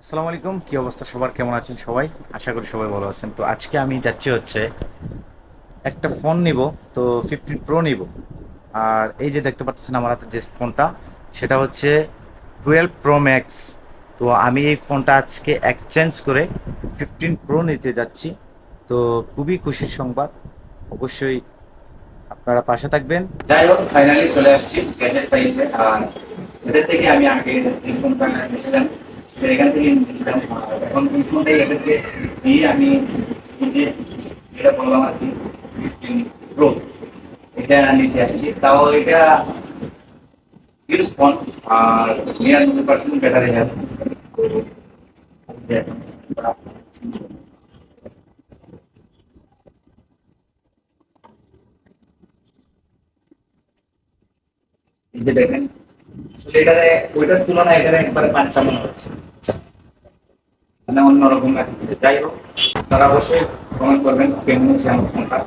আসসালামু আলাইকুম, কি অবস্থা সবার? কেমন আছেন সবাই? আশা করি সবাই ভালো আছেন। তো আজকে আমি যাচ্ছি হচ্ছে একটা ফোন নিব। তো 15 প্রো নিব। আর এই যে দেখতে পাচ্ছেন আমার হাতে যে ফোনটা, সেটা হচ্ছে 12 প্রো ম্যাক্স। তো আমি এই ফোনটা আজকে এক্সচেঞ্জ করে 15 প্রো নিতে যাচ্ছি। তো খুবই খুশির সংবাদ। অবশ্যই আপনারা পাশে থাকবেন। যাই হোক, ফাইনালি চলে আসছি গ্যাজেট পাইতে। আর এদের থেকে আমি আগে যে ফোনটা নিয়েছিলাম সেটা এখান থেকে নিয়েছিলাম। আর এখন ওই ফোনটাই এদেরকে দিয়ে আমি এই যে এটা বললাম আর কি 15 প্রো, এটা নিতে আসছি। তাও এটা ইউজ ফোন, আর 99% ব্যাটারি হেলথ। এই যে দেখেন, আসলে এটারে ওইটার তুলনায় এটারে একবারে বাচ্চা মনে হচ্ছে, মানে অন্যরকম লাগছে। যাই হোক, তারা অবশ্যই কমেন্ট করবেন কেমন হচ্ছে আমার ফোনটা।